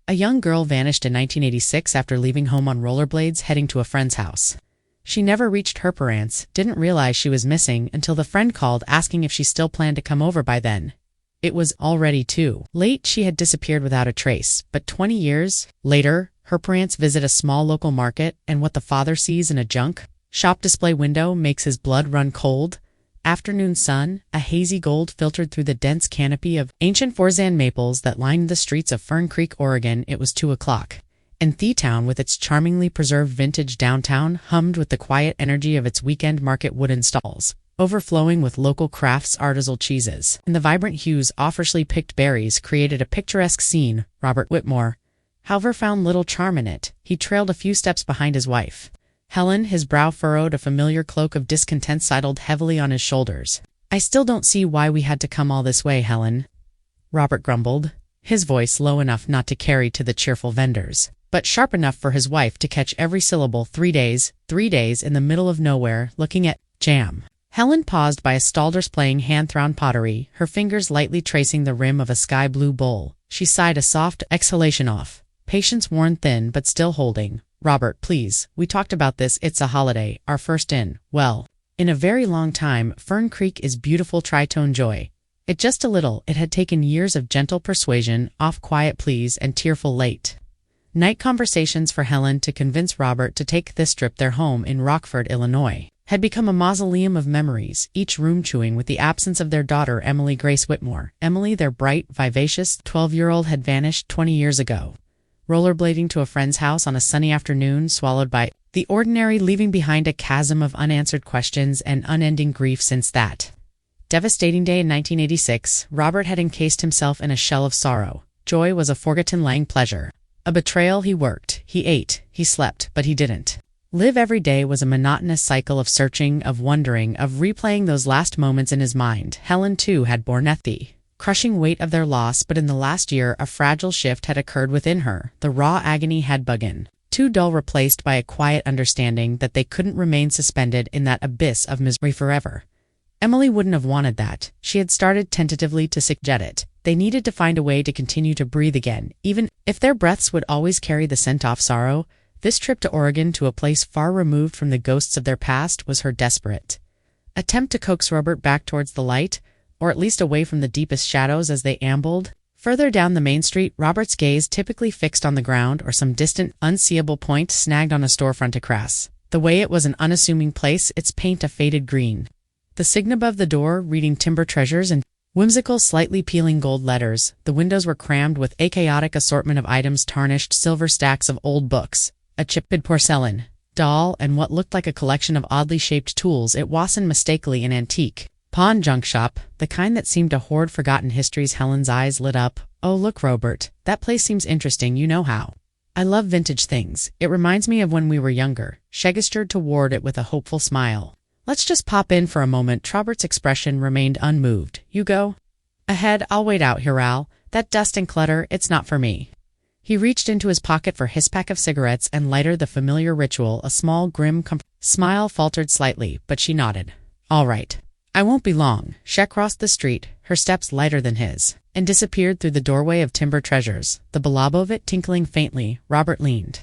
A young girl vanished in 1986 after leaving home on rollerblades heading to a friend's house. She never reached her parents, didn't realize she was missing until the friend called asking if she still planned to come over by then. It was already too late. She had disappeared without a trace, but 20 years later, her parents visit a small local market, and what the father sees in a junk shop display window makes his blood run cold. Afternoon sun, a hazy gold filtered through the dense canopy of ancient Forzan maples that lined the streets of Fern Creek, Oregon. It was 2 o'clock. And Thetown, with its charmingly preserved vintage downtown, hummed with the quiet energy of its weekend market wooden stalls, overflowing with local crafts, artisanal cheeses, and the vibrant hues of freshly picked berries created a picturesque scene. Robert Whitmore, however, found little charm in it. He trailed a few steps behind his wife. Helen, his brow furrowed, a familiar cloak of discontent settled heavily on his shoulders. "I still don't see why we had to come all this way, Helen," Robert grumbled, his voice low enough not to carry to the cheerful vendors, but sharp enough for his wife to catch every syllable. 3 days in the middle of nowhere, looking at jam. Helen paused by a stall displaying hand-thrown pottery, her fingers lightly tracing the rim of a sky-blue bowl. She sighed a soft exhalation off, patience worn thin but still holding. "Robert, please, we talked about this. It's a holiday, our first in a very long time. Fern Creek is beautiful. Tritone joy. It just a little." It had taken years of gentle persuasion, quiet pleas, and tearful late night conversations for Helen to convince Robert to take this trip. Their home in Rockford, Illinois, had become a mausoleum of memories, each room chewing with the absence of their daughter, Emily Grace Whitmore. Emily, their bright, vivacious 12-year-old, had vanished 20 years ago. Rollerblading to a friend's house on a sunny afternoon, swallowed by the ordinary, leaving behind a chasm of unanswered questions and unending grief. Since that devastating day in 1986, Robert had encased himself in a shell of sorrow. Joy was a forgotten lang pleasure. A betrayal. He worked, he ate, he slept, but he didn't live. Every day was a monotonous cycle of searching, of wondering, of replaying those last moments in his mind. Helen, too, had borne the crushing weight of their loss, but in the last year a fragile shift had occurred within her. The raw agony had begun too dull, replaced by a quiet understanding that they couldn't remain suspended in that abyss of misery forever. Emily wouldn't have wanted that. She had started tentatively to suggest it. They needed to find a way to continue to breathe again, even if their breaths would always carry the scent of sorrow. This trip to Oregon, to a place far removed from the ghosts of their past, was her desperate attempt to coax Robert back towards the light, or at least away from the deepest shadows. As they ambled further down the main street, Robert's gaze typically fixed on the ground or some distant, unseeable point snagged on a storefront across the way. It was an unassuming place, its paint a faded green, the sign above the door reading "Timber Treasures" in whimsical, slightly peeling gold letters. The windows were crammed with a chaotic assortment of items: tarnished silver stacks of old books, a chipped porcelain doll, and what looked like a collection of oddly shaped tools. It wasn't mistakenly an antique pawn junk shop, the kind that seemed to hoard forgotten histories. Helen's eyes lit up. "Oh, look, Robert, that place seems interesting. You know how I love vintage things. It reminds me of when we were younger." She gestured toward it with a hopeful smile. "Let's just pop in for a moment." Robert's expression remained unmoved. "You go ahead. I'll wait out here, Al. That dust and clutter, it's not for me." He reached into his pocket for his pack of cigarettes and lighter. The familiar ritual. A small, grim smile faltered slightly, but she nodded. "All right. I won't be long." She crossed the street, her steps lighter than his, and disappeared through the doorway of Timber Treasures, the blob of it tinkling faintly. Robert leaned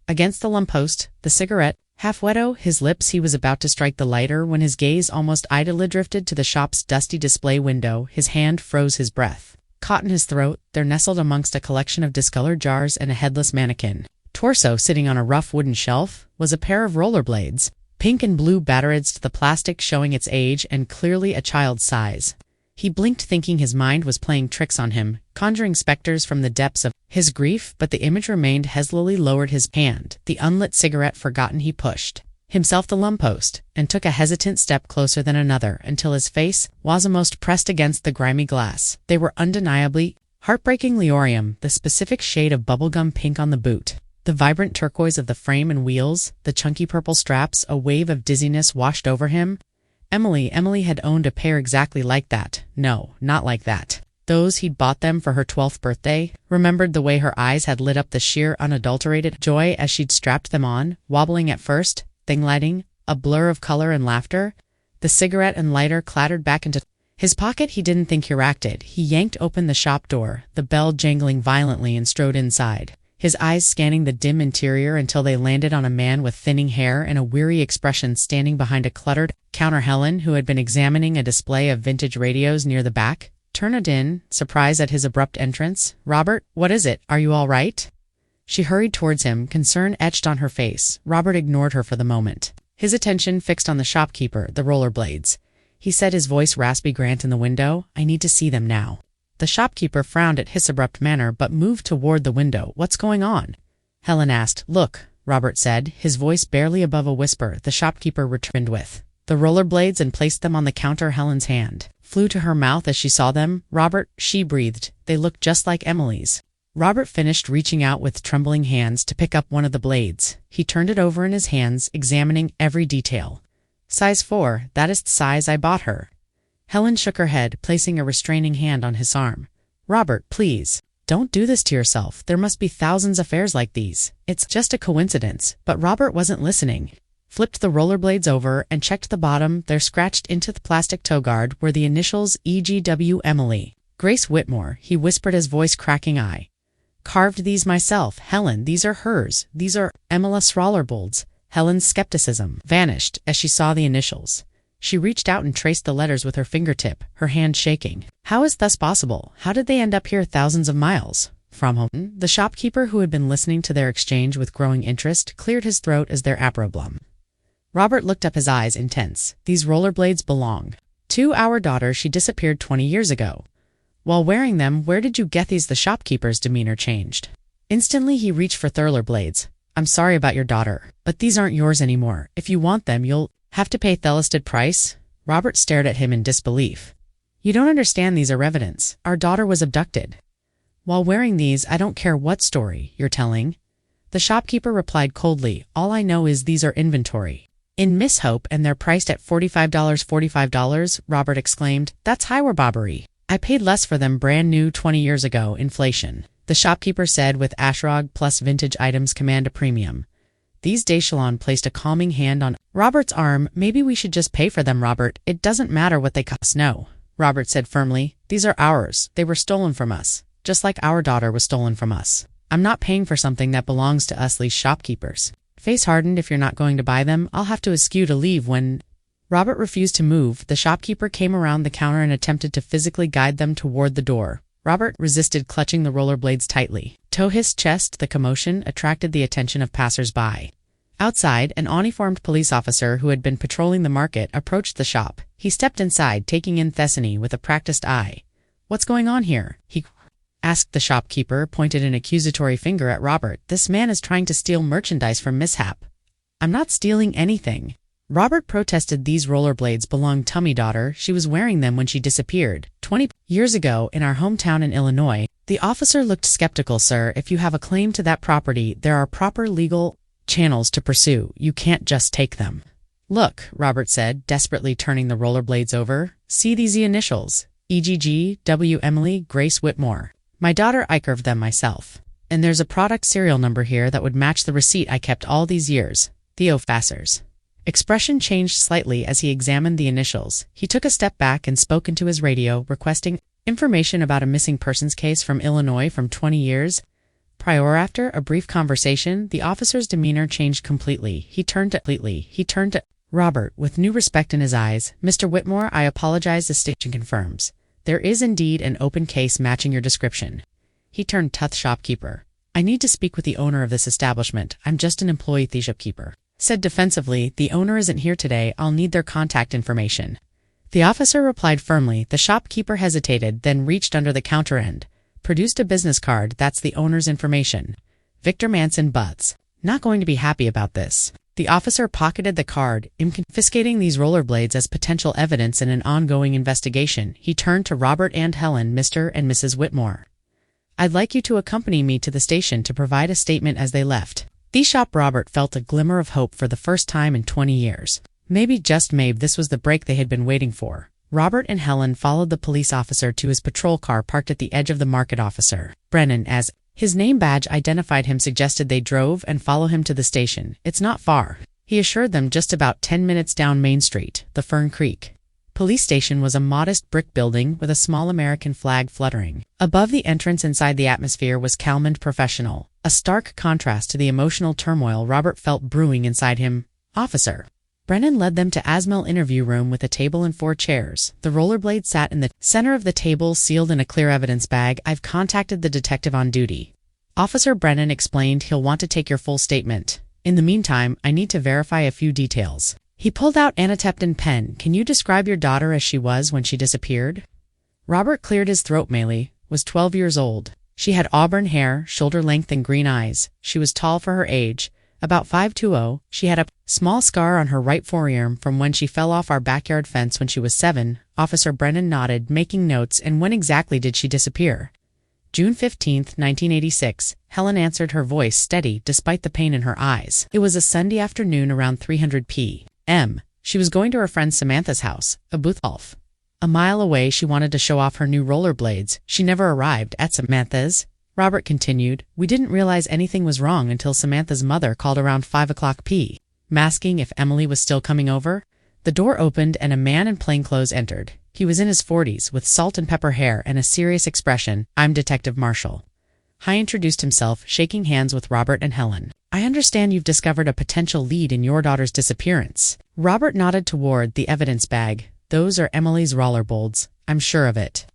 against the lamppost, the cigarette half wet, his lips. He was about to strike the lighter when his gaze almost idly drifted to the shop's dusty display window. His hand froze, his breath caught in his throat. There, nestled amongst a collection of discolored jars and a headless mannequin torso sitting on a rough wooden shelf, was a pair of rollerblades, pink and blue, battered to the plastic, showing its age and clearly a child's size. He blinked, thinking his mind was playing tricks on him, conjuring specters from the depths of his grief, but the image remained. Hesitantly lowered his hand, the unlit cigarette forgotten. He pushed himself the lamppost and took a hesitant step closer, then another, until his face was almost pressed against the grimy glass. They were undeniably, heartbreakingly Orium, the specific shade of bubblegum pink on the boot, the vibrant turquoise of the frame and wheels, the chunky purple straps. A wave of dizziness washed over him. Emily had owned a pair exactly like that. No, not like that. Those he'd bought them for her 12th birthday. Remembered the way her eyes had lit up, the sheer, unadulterated joy as she'd strapped them on, wobbling at first, then lighting, a blur of color and laughter. The cigarette and lighter clattered back into His pocket he didn't think he racked. He yanked open the shop door, the bell jangling violently, and strode inside, his eyes scanning the dim interior until they landed on a man with thinning hair and a weary expression standing behind a cluttered counter. Helen, who had been examining a display of vintage radios near the back, turned in, surprised at his abrupt entrance. "Robert, what is it? Are you all right?" She hurried towards him, concern etched on her face. Robert ignored her for the moment, his attention fixed on the shopkeeper, the rollerblades. He said, his voice raspy. "Grant in the window. I need to see them now." The shopkeeper frowned at his abrupt manner but moved toward the window. "What's going on?" Helen asked. "Look," Robert said, his voice barely above a whisper. The shopkeeper returned with the rollerblades and placed them on the counter. Helen's hand flew to her mouth as she saw them. "Robert," she breathed, "they look just like Emily's." Robert finished, reaching out with trembling hands to pick up one of the blades. He turned it over in his hands, examining every detail. "Size 4, that is the size I bought her." Helen shook her head, placing a restraining hand on his arm. "Robert, please, don't do this to yourself. There must be thousands of affairs like these. It's just a coincidence." But Robert wasn't listening. Flipped the rollerblades over and checked the bottom. There, scratched into the plastic toe guard, were the initials EGW. "Emily Grace Whitmore," he whispered, his voice cracking. "I carved these myself, Helen. These are hers. These are Emily's rollerblades." Helen's skepticism vanished as she saw the initials. She reached out and traced the letters with her fingertip, her hand shaking. "How is this possible? How did they end up here thousands of miles from home?" The shopkeeper, who had been listening to their exchange with growing interest, cleared his throat as their problem. Robert looked up, his eyes intense. "These rollerblades belong to our daughter. She disappeared 20 years ago. While wearing them, where did you get these?" The shopkeeper's demeanor changed. Instantly he reached for the rollerblades. "I'm sorry about your daughter, but these aren't yours anymore. If you want them, you'll have to pay the listed price." Robert stared at him in disbelief. "You don't understand. These are evidence. Our daughter was abducted. While wearing these, I don't care what story you're telling." The shopkeeper replied coldly, "All I know is these are inventory in Miss Hope, and they're priced at $45. $45? Robert exclaimed. "That's highway robbery. I paid less for them brand new 20 years ago. Inflation." The shopkeeper said, "With Ashrog plus vintage items command a premium." These days. Shalon placed a calming hand on Robert's arm. "Maybe we should just pay for them, Robert. It doesn't matter what they cost." "No," Robert said firmly. "These are ours. They were stolen from us, just like our daughter was stolen from us. I'm not paying for something that belongs to us." These shopkeepers face hardened. "If you're not going to buy them, I'll have to ask you to leave." When Robert refused to move, the shopkeeper came around the counter and attempted to physically guide them toward the door. Robert resisted, clutching the rollerblades tightly. To his chest, the commotion attracted the attention of passers-by. Outside, an uniformed police officer who had been patrolling the market approached the shop. He stepped inside, taking in Thessany with a practiced eye. "What's going on here?" he asked. The shopkeeper pointed an accusatory finger at Robert. "This man is trying to steal merchandise from Mishap." "I'm not stealing anything," Robert protested. "These rollerblades belong to my daughter. She was wearing them when she disappeared 20 years ago in our hometown in Illinois." The officer looked skeptical. "Sir, if you have a claim to that property, there are proper legal channels to pursue. You can't just take them." "Look," Robert said, desperately turning the rollerblades over. "See these initials? EGGW. Emily Grace Whitmore. My daughter. I carved them myself. And there's a product serial number here that would match the receipt I kept all these years." Theo Fasser's expression changed slightly as he examined the initials. He took a step back and spoke into his radio, requesting information about a missing persons case from Illinois from 20 years prior. After a brief conversation, the officer's demeanor changed completely. He turned to Robert with new respect in his eyes. "Mr. Whitmore, I apologize. The station confirms there is indeed an open case matching your description." He turned to the shopkeeper. "I need to speak with the owner of this establishment. I'm just an employee." The shopkeeper said defensively, "The owner isn't here today. I'll need their contact information." The officer replied firmly. The shopkeeper hesitated, then reached under the counter and produced a business card. "That's the owner's information. Victor Manson Butts. Not going to be happy about this." The officer pocketed the card, confiscating these rollerblades as potential evidence in an ongoing investigation. He turned to Robert and Helen. "Mr. and Mrs. Whitmore, I'd like you to accompany me to the station to provide a statement." As they left the shop, Robert felt a glimmer of hope for the first time in 20 years. Maybe, just maybe, this was the break they had been waiting for. Robert and Helen followed the police officer to his patrol car parked at the edge of the market. Officer Brennan, as his name badge identified him, suggested they drove and follow him to the station. "It's not far," he assured them, "just about 10 minutes down Main Street, the Fern Creek Police station was a modest brick building with a small American flag fluttering. Above the entrance inside the atmosphere was calm and professional, a stark contrast to the emotional turmoil Robert felt brewing inside him. Officer Brennan led them to Asmel interview room with a table and 4 chairs. The rollerblade sat in the center of the table, sealed in a clear evidence bag. I've contacted the detective on duty. Officer Brennan explained he'll want to take your full statement. In the meantime, I need to verify a few details. He pulled out annotated pen. Can you describe your daughter as she was when she disappeared? Robert cleared his throat. Maylee was 12 years old. She had auburn hair, shoulder length, and green eyes. She was tall for her age, about 5'20". She had a small scar on her right forearm from when she fell off our backyard fence when she was 7. Officer Brennan nodded, making notes. And when exactly did she disappear? June 15, 1986. Helen answered, her voice steady despite the pain in her eyes. It was a Sunday afternoon around 300 p.m. She was going to her friend Samantha's house, a Boothwolf. A mile away. She wanted to show off her new rollerblades. She never arrived at Samantha's. Robert continued, we didn't realize anything was wrong until Samantha's mother called around 5 o'clock p.m. asking if Emily was still coming over. The door opened and a man in plainclothes entered. He was in his 40s, with salt and pepper hair and a serious expression. I'm Detective Marshall. He introduced himself, shaking hands with Robert and Helen. I understand you've discovered a potential lead in your daughter's disappearance. Robert nodded toward the evidence bag. Those are Emily's rollerblades. I'm sure of it.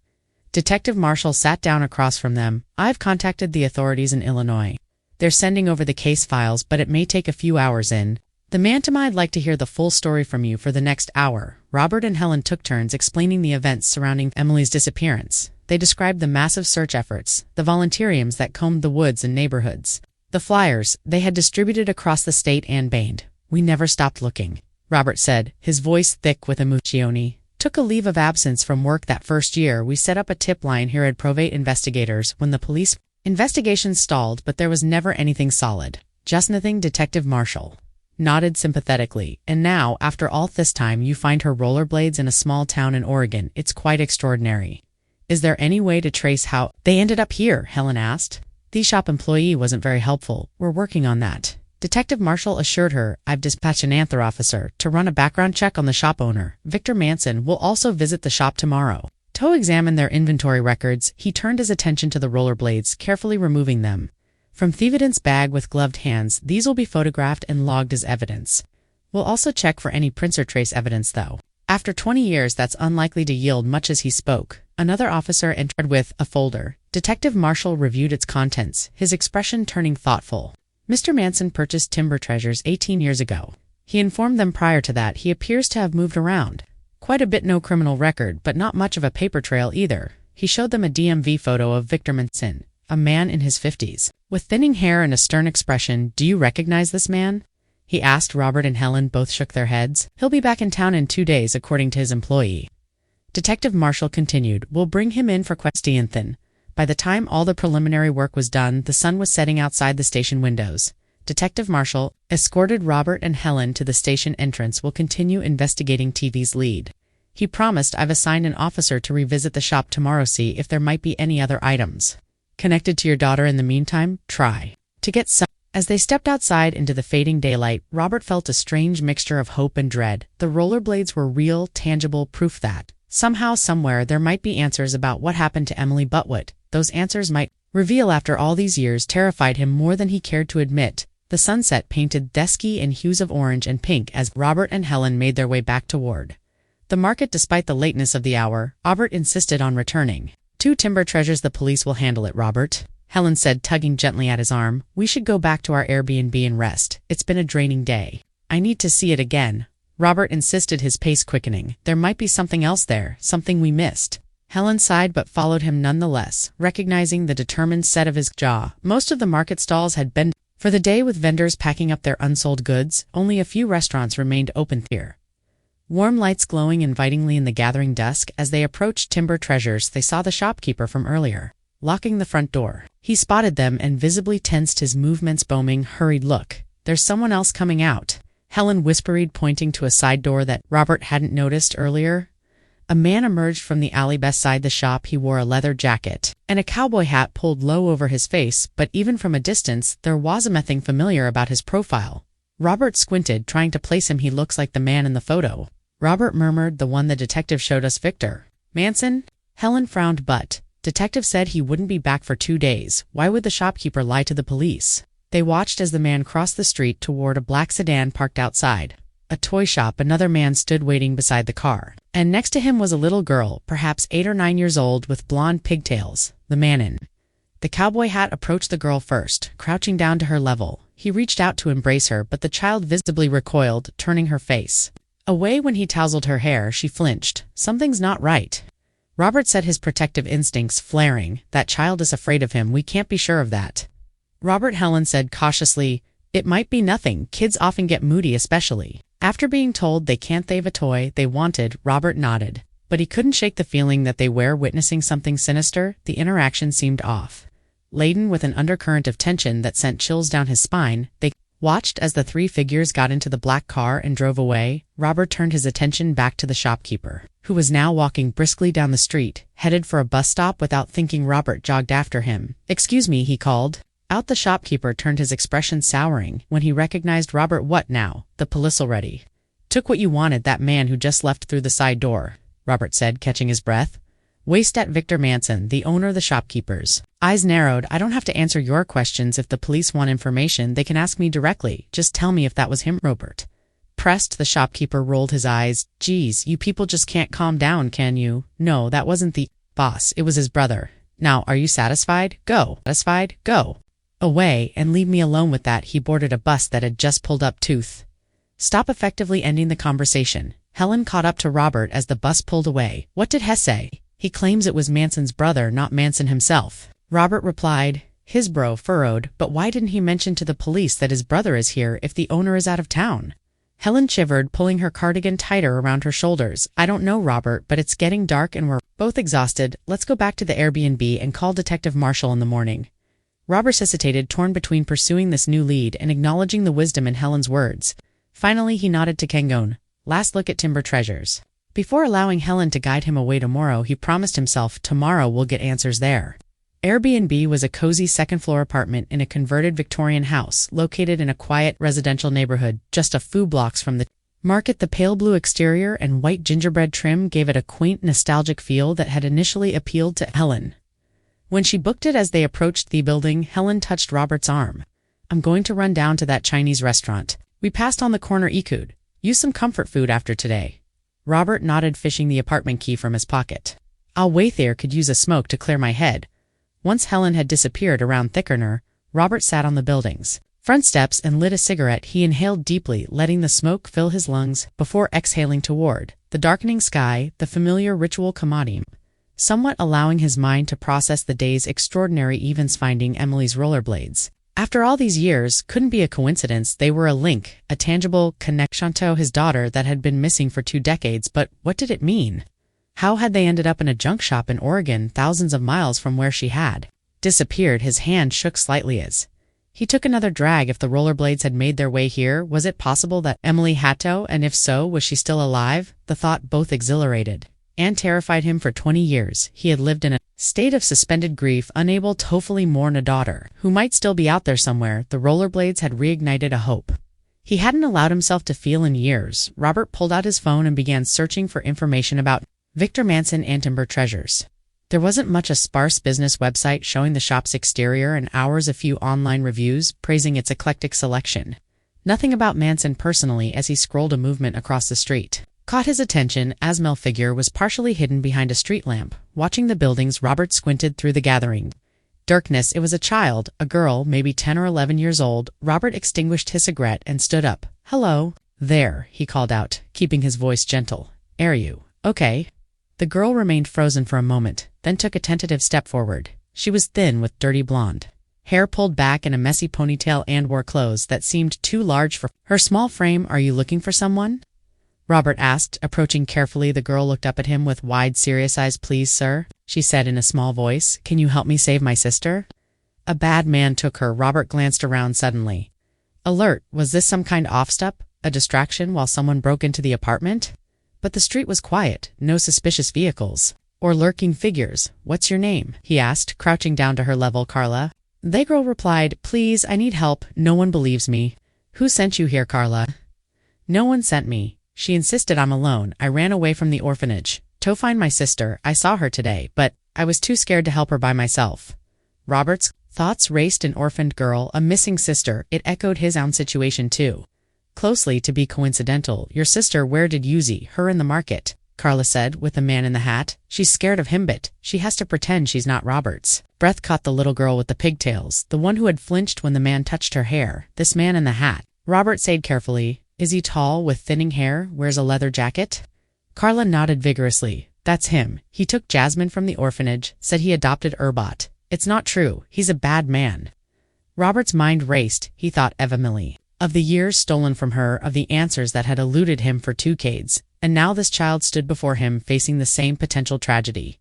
Detective Marshall sat down across from them. I've contacted the authorities in Illinois. They're sending over the case files, but it may take a few hours in. The man to I'd like to hear the full story from you for the next hour. Robert and Helen took turns explaining the events surrounding Emily's disappearance. They described the massive search efforts, the volunteers that combed the woods and neighborhoods, the flyers they had distributed across the state, and baned. We never stopped looking, Robert said, his voice thick with emotion. Took a leave of absence from work that first year. We set up a tip line here at Provate Investigators when the police investigation stalled, but there was never anything solid. Just nothing. Detective Marshall nodded sympathetically. And now, after all this time, you find her rollerblades in a small town in Oregon. It's quite extraordinary. Is there any way to trace how they ended up here? Helen asked. The shop employee wasn't very helpful. We're working on that, Detective Marshall assured her. I've dispatched an another officer to run a background check on the shop owner. Victor Manson will also visit the shop tomorrow to examine their inventory records. He turned his attention to the rollerblades, carefully removing them from the evidence bag with gloved hands. These will be photographed and logged as evidence. We'll also check for any prints or trace evidence, though. After 20 years, that's unlikely to yield much. As he spoke, another officer entered with a folder. Detective Marshall reviewed its contents, his expression turning thoughtful. Mr. Manson purchased timber treasures 18 years ago. He informed them prior to that he appears to have moved around quite a bit. No criminal record, but not much of a paper trail either. He showed them a DMV photo of Victor Manson, a man in his 50s, with thinning hair and a stern expression. Do you recognize this man? He asked. Robert and Helen both shook their heads. He'll be back in town in 2 days, according to his employee. Detective Marshall continued. We'll bring him in for questioning. By the time all the preliminary work was done, the sun was setting outside the station windows. Detective Marshall escorted Robert and Helen to the station entrance. Will continue investigating TV's lead. He promised. I've assigned an officer to revisit the shop tomorrow, see if there might be any other items connected to your daughter. In the meantime, try to get some. As they stepped outside into the fading daylight, Robert felt a strange mixture of hope and dread. The rollerblades were real, tangible proof that somehow, somewhere, there might be answers about what happened to Emily. But what those answers might reveal after all these years terrified him more than he cared to admit. The sunset painted dusky in hues of orange and pink as Robert and Helen made their way back toward the market. Despite the lateness of the hour, Robert insisted on returning. 2 timber treasures. The police will handle it, Robert, Helen said, tugging gently at his arm. We should go back to our Airbnb and rest. It's been a draining day. I need to see it again, Robert insisted, his pace quickening. There might be something else there, something we missed. Helen sighed but followed him nonetheless, recognizing the determined set of his jaw. Most of the market stalls had been for the day, with vendors packing up their unsold goods. Only a few restaurants remained open here. Warm lights glowing invitingly in the gathering dusk. As they approached Timber Treasures, they saw the shopkeeper from earlier locking the front door. He spotted them and visibly tensed his movements. Booming, hurried look. There's someone else coming out, Helen whispered, pointing to a side door that Robert hadn't noticed earlier. A man emerged from the alley beside the shop. He wore a leather jacket and a cowboy hat pulled low over his face, but even from a distance, there was something familiar about his profile. Robert squinted, trying to place him. He looks like the man in the photo. Robert murmured, the one the detective showed us, Victor Manson? Helen frowned. But detective said he wouldn't be back for 2 days. Why would the shopkeeper lie to the police? They watched as the man crossed the street toward a black sedan parked outside a toy shop. Another man stood waiting beside the car, and next to him was a little girl, perhaps 8 or 9 years old, with blonde pigtails. The man in the cowboy hat approached the girl first, crouching down to her level. He reached out to embrace her, but the child visibly recoiled, turning her face away. When he tousled her hair, she flinched. Something's not right, Robert said, his protective instincts flaring. That child is afraid of him. We can't be sure of that, Robert. Helen said cautiously, it might be nothing. Kids often get moody, especially after being told they can't have a toy they wanted. Robert nodded, but he couldn't shake the feeling that they were witnessing something sinister. The interaction seemed off, laden with an undercurrent of tension that sent chills down his spine. They watched as the 3 figures got into the black car and drove away. Robert turned his attention back to the shopkeeper, who was now walking briskly down the street, headed for a bus stop. Without thinking, Robert jogged after him. Excuse me, he called out. The shopkeeper turned, his expression souring when he recognized Robert. What now? The police already took what you wanted. That man who just left through the side door, Robert said, catching his breath. Waste at Victor Manson, the owner. The shopkeeper's eyes narrowed. I don't have to answer your questions. If the police want information, they can ask me directly. Just tell me if that was him, Robert pressed. The shopkeeper rolled his eyes. Geez, you people just can't calm down, can you? No, that wasn't the boss. It was his brother. Now, are you satisfied? Go. Satisfied? Go away and leave me alone with that. He boarded a bus that had just pulled up. Tooth stop, effectively ending the conversation. Helen caught up to Robert as the bus pulled away. What did Hess say? He claims it was Manson's brother, not Manson himself, Robert replied. His brow furrowed. But why didn't he mention to the police that his brother is here if the owner is out of town? Helen shivered, pulling her cardigan tighter around her shoulders. I don't know, Robert, but it's getting dark and we're both exhausted. Let's go back to the Airbnb and call Detective Marshall in the morning. Robert hesitated, torn between pursuing this new lead and acknowledging the wisdom in Helen's words. Finally, he nodded to Kangon. Last look at Timber Treasures. Before allowing Helen to guide him away tomorrow, he promised himself, tomorrow we'll get answers there. Airbnb was a cozy second-floor apartment in a converted Victorian house located in a quiet residential neighborhood just a few blocks from the market. The pale blue exterior and white gingerbread trim gave it a quaint, nostalgic feel that had initially appealed to Helen. When she booked it, as they approached the building, Helen touched Robert's arm. I'm going to run down to that Chinese restaurant we passed on the corner. Could use some comfort food after today. Robert nodded, fishing the apartment key from his pocket. I'll wait there. Could use a smoke to clear my head. Once Helen had disappeared around thickener, Robert sat on the building's front steps and lit a cigarette. He inhaled deeply, letting the smoke fill his lungs before exhaling toward the darkening sky, the familiar ritual commodity, somewhat allowing his mind to process the day's extraordinary events. Finding Emily's rollerblades after all these years couldn't be a coincidence. They were a link, a tangible connection to his daughter that had been missing for 2 decades. But what did it mean? How had they ended up in a junk shop in Oregon, thousands of miles from where she had disappeared? His hand shook slightly as he took another drag. If the rollerblades had made their way here, was it possible that Emily had to? And if so, was she still alive? The thought both exhilarated and terrified him. For 20 years, he had lived in a state of suspended grief, unable to hopefully mourn a daughter who might still be out there somewhere. The rollerblades had reignited a hope he hadn't allowed himself to feel in years. Robert pulled out his phone and began searching for information about Victor Manson and Timber Treasures. There wasn't much. A sparse business website showing the shop's exterior and hours, a few online reviews praising its eclectic selection. Nothing about Manson personally. As he scrolled, a movement across the street caught his attention. Asmel figure was partially hidden behind a street lamp, watching the buildings. Robert squinted through the gathering darkness. It was a child, a girl, maybe 10 or 11 years old. Robert extinguished his cigarette and stood up. Hello there, he called out, keeping his voice gentle. Are you okay? The girl remained frozen for a moment, then took a tentative step forward. She was thin, with dirty blonde hair pulled back in a messy ponytail, and wore clothes that seemed too large for her small frame. Are you looking for someone? Robert asked, approaching carefully. The girl looked up at him with wide, serious eyes. Please, sir, she said in a small voice. Can you help me save my sister? A bad man took her. Robert glanced around suddenly, alert. Was this some kind of off-step, a distraction while someone broke into the apartment? But the street was quiet, no suspicious vehicles or lurking figures. What's your name? He asked, crouching down to her level. Carla. The girl replied, Please, I need help. No one believes me. Who sent you here, Carla? No one sent me. She insisted I'm alone. I ran away from the orphanage to find my sister. I saw her today, but I was too scared to help her by myself. Robert's thoughts raced. An orphaned girl, a missing sister. It echoed his own situation too. Closely to be coincidental. Your sister, where did you see her? In the market, Carla said, with the man in the hat. She's scared of him, but she has to pretend she's not Robert's. Breath caught the little girl with the pigtails, the one who had flinched when the man touched her hair. This man in the hat. Robert said carefully. Is he tall, with thinning hair, wears a leather jacket? Carla nodded vigorously. That's him. He took Jasmine from the orphanage, said he adopted Erbot. It's not true. He's a bad man. Robert's mind raced. He thought of Emily, of the years stolen from her, of the answers that had eluded him for 2 decades, and now this child stood before him facing the same potential tragedy.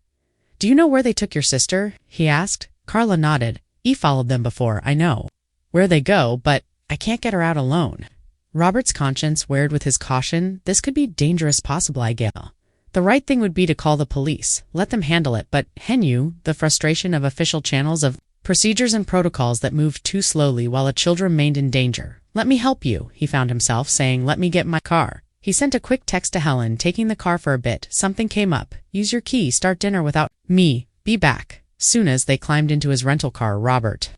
Do you know where they took your sister? He asked. Carla nodded. He followed them before. I know where they go, but I can't get her out alone. Robert's conscience weighed with his caution. This could be dangerous possible, I guess. The right thing would be to call the police, let them handle it, but the frustration of official channels, of procedures and protocols that moved too slowly while a child remained in danger. Let me help you, he found himself saying. Let me get my car. He sent a quick text to Helen, taking the car for a bit. Something came up. Use your key, start dinner without me, be back. Soon as they climbed into his rental car, Robert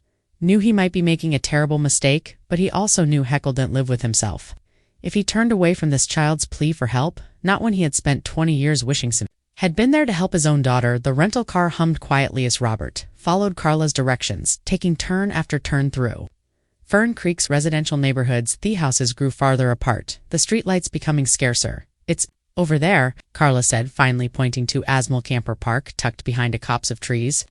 knew he might be making a terrible mistake, but he also knew Heckle didn't live with himself. If he turned away from this child's plea for help, not when he had spent 20 years wishing some had been there to help his own daughter. The rental car hummed quietly as Robert followed Carla's directions, taking turn after turn through Fern Creek's residential neighborhoods. The houses grew farther apart, the streetlights becoming scarcer. It's over there, Carla said, finally pointing to Asmal Camper Park tucked behind a copse of trees.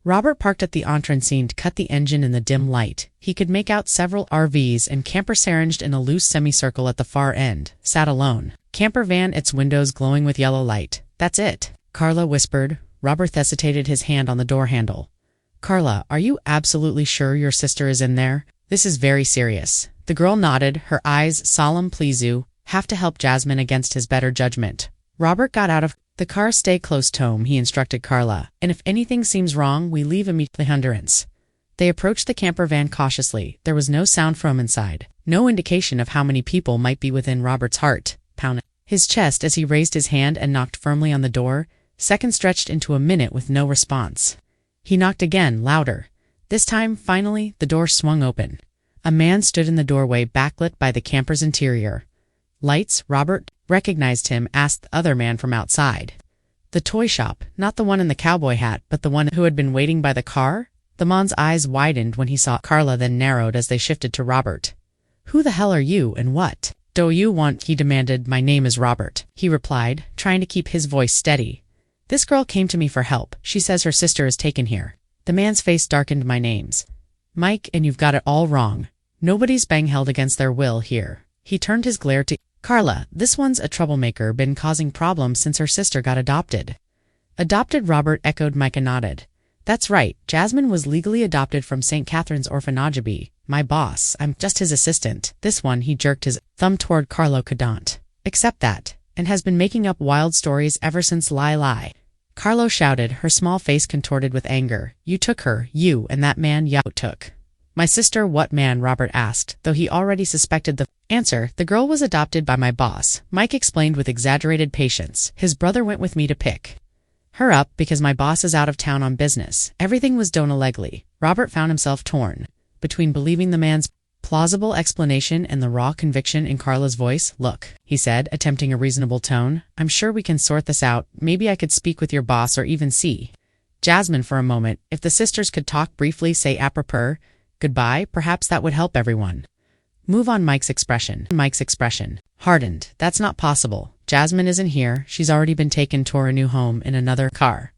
Robert parked at the entrance scene, cut the engine in the dim light. He could make out several RVs and campers arranged in a loose semicircle at the far end, sat alone. Camper van, its windows glowing with yellow light. That's it, Carla whispered. Robert hesitated, his hand on the door handle. Carla, are you absolutely sure your sister is in there? This is very serious. The girl nodded, her eyes solemn. Please you have to help Jasmine against his better judgment. Robert got out of the car. Stay close to home, he instructed Carla, and if anything seems wrong, we leave immediately. Hindrance. They approached the camper van cautiously. There was no sound from inside, no indication of how many people might be within. Robert's heart pounded his chest as he raised his hand and knocked firmly on the door. Seconds stretched into a minute with no response. He knocked again, louder. This time, finally, the door swung open. A man stood in the doorway, backlit by the camper's interior lights. Robert recognized him, asked the other man from outside. The toy shop, not the one in the cowboy hat, but the one who had been waiting by the car? The man's eyes widened when he saw Carla, then narrowed as they shifted to Robert. Who the hell are you, and what do you want? He demanded. My name is Robert, he replied, trying to keep his voice steady. This girl came to me for help. She says her sister is taken here. The man's face darkened. My name's Mike, and you've got it all wrong. Nobody's being held against their will here. He turned his glare to Carla. This one's a troublemaker, been causing problems since her sister got adopted. Adopted? Robert echoed. Micah nodded. That's right. Jasmine was legally adopted from St. Catherine's Orphanage. My boss. I'm just his assistant. This one, he jerked his thumb toward Carlo, couldn't accept that, and has been making up wild stories ever since. Lie. Carlo shouted, her small face contorted with anger. You took her, you and that man you took. My sister? What man? Robert asked, though he already suspected the answer. The girl was adopted by my boss, Mike explained with exaggerated patience. His brother went with me to pick her up because my boss is out of town on business. Everything was done illegally. Robert found himself torn between believing the man's plausible explanation and the raw conviction in Carla's voice. Look, he said, attempting a reasonable tone, I'm sure we can sort this out. Maybe I could speak with your boss or even see Jasmine for a moment. If the sisters could talk briefly, say apropos goodbye, perhaps that would help everyone move on. Mike's expression hardened. That's not possible. Jasmine isn't here. She's already been taken to her new home in another car.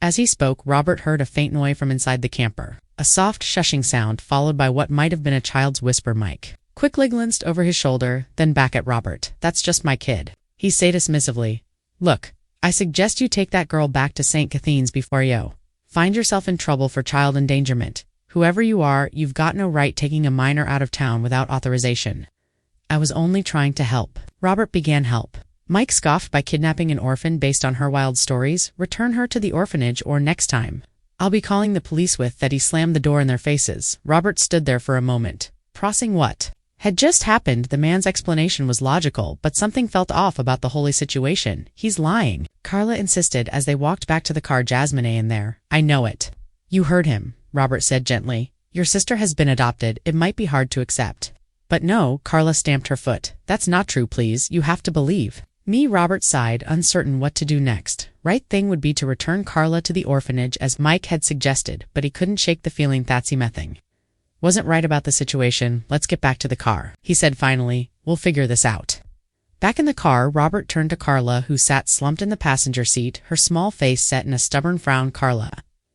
As he spoke, Robert heard a faint noise from inside the camper. A soft shushing sound followed by what might have been a child's whisper. Mike quickly glanced over his shoulder, then back at Robert. That's just my kid, he said dismissively. Look, I suggest you take that girl back to St. Catherine's before you find yourself in trouble for child endangerment. Whoever you are, you've got no right taking a minor out of town without authorization. I was only trying to help. Robert began. Help? Mike scoffed. By kidnapping an orphan based on her wild stories, return her to the orphanage, or next time I'll be calling the police. With that, he slammed the door in their faces. Robert stood there for a moment, processing what had just happened. The man's explanation was logical, but something felt off about the whole situation. He's lying, Carla insisted as they walked back to the car. Jasmine in there. I know it. You heard him, Robert said gently. Your sister has been adopted. It might be hard to accept. But no, Carla stamped her foot. That's not true, please. You have to believe me. Robert sighed, uncertain what to do next. Right thing would be to return Carla to the orphanage as Mike had suggested, but he couldn't shake the feeling that's mething. Wasn't right about the situation. Let's get back to the car, he said finally. We'll figure this out. Back in the car, Robert turned to Carla, who sat slumped in the passenger seat, her small face set in a stubborn frown. Carla,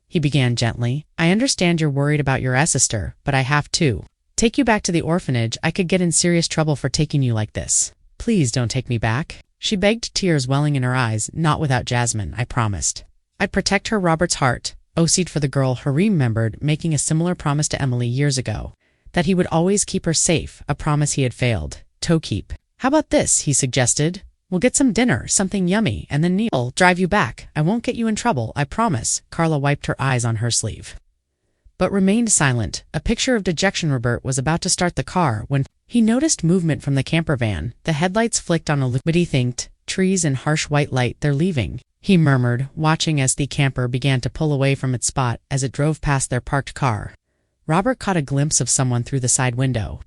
he began gently, I understand you're worried about your sister, but I have to take you back to the orphanage. I could get in serious trouble for taking you like this. Please don't take me back, she begged, tears welling in her eyes. Not without Jasmine, I promised. I'd protect her. Robert's heart OC'd for the girl. He remembered making a similar promise to Emily years ago, that he would always keep her safe, a promise he had failed to keep. How about this, he suggested. We'll get some dinner, something yummy, and then Neil drive you back. I won't get you in trouble, I promise. Carla wiped her eyes on her sleeve, but remained silent, a picture of dejection. Robert was about to start the car when he noticed movement from the camper van. The headlights flicked on a look. What he thinked, trees and harsh white light. They're leaving, he murmured, watching as the camper began to pull away from its spot as it drove past their parked car. Robert caught a glimpse of someone through the side window.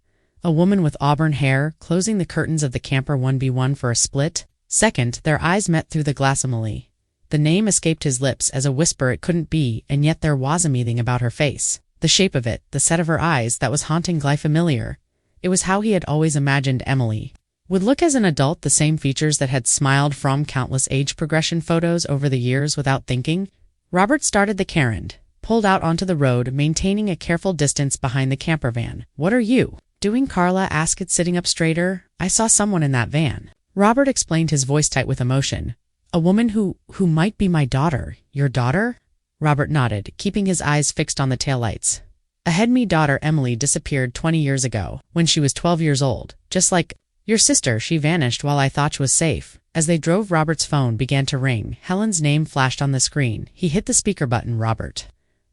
A woman with auburn hair, closing the curtains of the camper 1by1 for a split second. Their eyes met through the glass. Emily. The name escaped his lips as a whisper. It couldn't be, and yet there was something about her face, the shape of it, the set of her eyes, that was hauntingly familiar. It was how he had always imagined Emily would look as an adult, the same features that had smiled from countless age progression photos over the years. Without thinking, Robert started the car and pulled out onto the road, maintaining a careful distance behind the camper van. What are you doing? Carla asked it, sitting up straighter. I saw someone in that van, Robert explained, his voice tight with emotion. A woman who might be my daughter. Your daughter? Robert nodded, keeping his eyes fixed on the taillights. Ahead, me daughter Emily disappeared 20 years ago, when she was 12 years old, just like your sister. She vanished while I thought she was safe. As they drove, Robert's phone began to ring. Helen's name flashed on the screen. He hit the speaker button. Robert.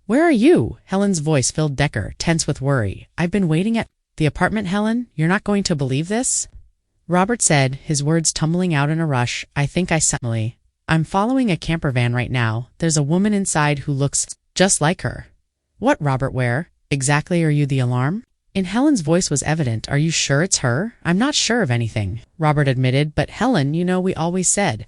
Where are you? Helen's voice filled Decker, tense with worry. I've been waiting at the apartment. Helen, you're not going to believe this, Robert said, his words tumbling out in a rush. I think I saw Emily. I'm following a camper van right now. There's a woman inside who looks just like her. What, Robert? Where exactly are you? The alarm in Helen's voice was evident. Are you sure it's her? I'm not sure of anything, Robert admitted, but Helen, you know, we always said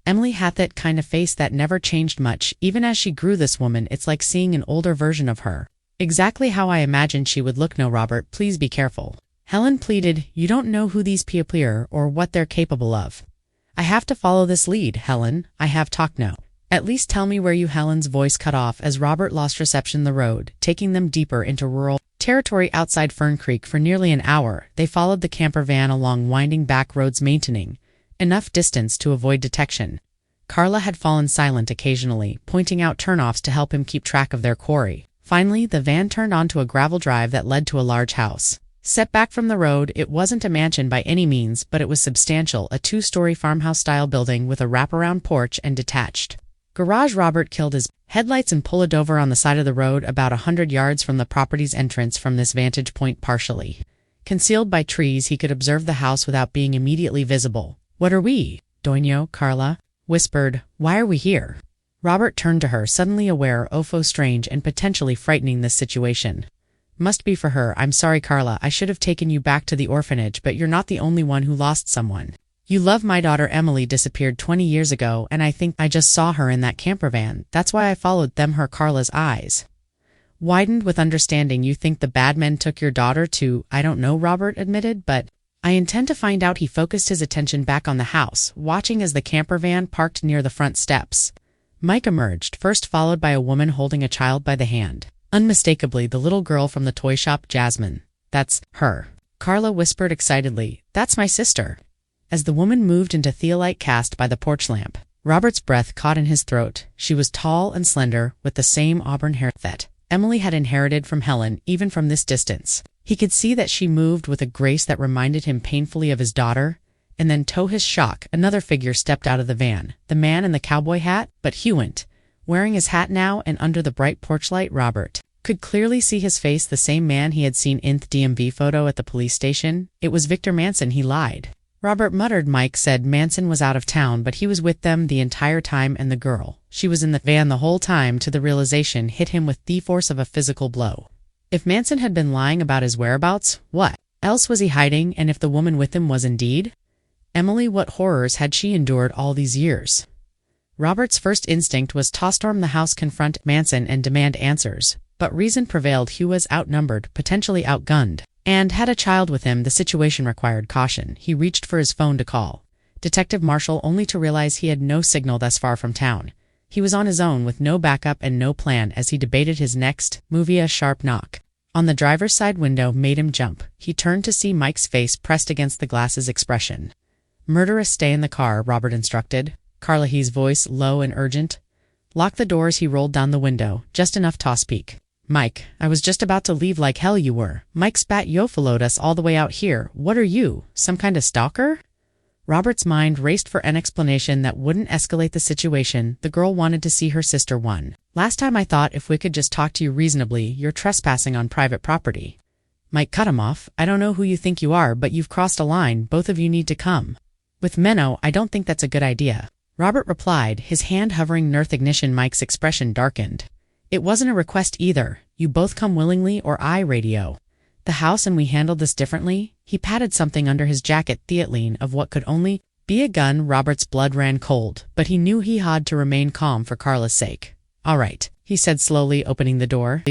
Emily had that kind of face that never changed much, even as she grew. This woman, it's like seeing an older version of her. Exactly how I imagined she would look. No, Robert, please be careful, Helen pleaded. You don't know who these people are or what they're capable of. I have to follow this lead, Helen. I have talked now. At least tell me where you. Helen's voice cut off as Robert lost reception. The road, taking them deeper into rural territory outside Fern Creek. For nearly an hour, they followed the camper van along winding back roads, maintaining enough distance to avoid detection. Carla had fallen silent occasionally, pointing out turnoffs to help him keep track of their quarry. Finally, the van turned onto a gravel drive that led to a large house. Set back from the road, it wasn't a mansion by any means, but it was substantial, a 2-story farmhouse-style building with a wraparound porch and detached garage. Robert killed his headlights and pulled over on the side of the road about 100 yards from the property's entrance. From this vantage point, partially concealed by trees, he could observe the house without being immediately visible. What are we doing? Carla whispered. Why are we here? Robert turned to her, suddenly aware of strange and potentially frightening this situation. Must be for her. I'm sorry, Carla. I should have taken you back to the orphanage, but you're not the only one who lost someone. You love my daughter. Emily disappeared 20 years ago, and I think I just saw her in that camper van. That's why I followed them. Carla's eyes widened with understanding. You think the bad men took your daughter too? I don't know, Robert admitted, but I intend to find out. He focused his attention back on the house, watching as the camper van parked near the front steps. Mike emerged, first followed by a woman holding a child by the hand. Unmistakably the little girl from the toy shop. Jasmine. That's her, Carla whispered excitedly. That's my sister. As the woman moved into the light cast by the porch lamp, Robert's breath caught in his throat. She was tall and slender, with the same auburn hair that Emily had inherited from Helen. Even from this distance, he could see that she moved with a grace that reminded him painfully of his daughter. And then, to his shock, another figure stepped out of the van, the man in the cowboy hat, but Hewent, wearing his hat now and under the bright porch light. Robert could clearly see his face, the same man he had seen in the DMV photo at the police station. It was Victor Manson. He lied. Robert muttered. Mike said Manson was out of town, but he was with them the entire time, and the girl, she was in the van the whole time. To the realization hit him with the force of a physical blow. If Manson had been lying about his whereabouts, what else was he hiding? And if the woman with him was indeed Emily, what horrors had she endured all these years? Robert's first instinct was to storm the house, confront Manson, and demand answers. But reason prevailed. He was outnumbered, potentially outgunned, and had a child with him. The situation required caution. He reached for his phone to call Detective Marshall, only to realize he had no signal thus far from town. He was on his own with no backup and no plan as he debated his next move. A sharp knock on the driver's side window made him jump. He turned to see Mike's face pressed against the glass's expression. "Murderous, stay in the car," Robert instructed, Carlahey's voice low and urgent. "Lock the doors." He rolled down the window, just enough to speak. "Mike, I was just about to leave like hell you were." Mike spat. "You followed us all the way out here. What are you, some kind of stalker?" Robert's mind raced for an explanation that wouldn't escalate the situation. The girl wanted to see her sister. "Last time I thought if we could just talk to you reasonably. You're trespassing on private property." Mike cut him off. "I don't know who you think you are, but you've crossed a line. Both of you need to come with Menno. I don't think that's a good idea," Robert replied, his hand hovering near ignition. Mike's expression darkened. "It wasn't a request either. You both come willingly or I radio the house and we handled this differently." He patted something under his jacket, theatline of what could only be a gun. Robert's blood ran cold, but he knew he had to remain calm for Carla's sake. "All right," he said slowly, opening the door.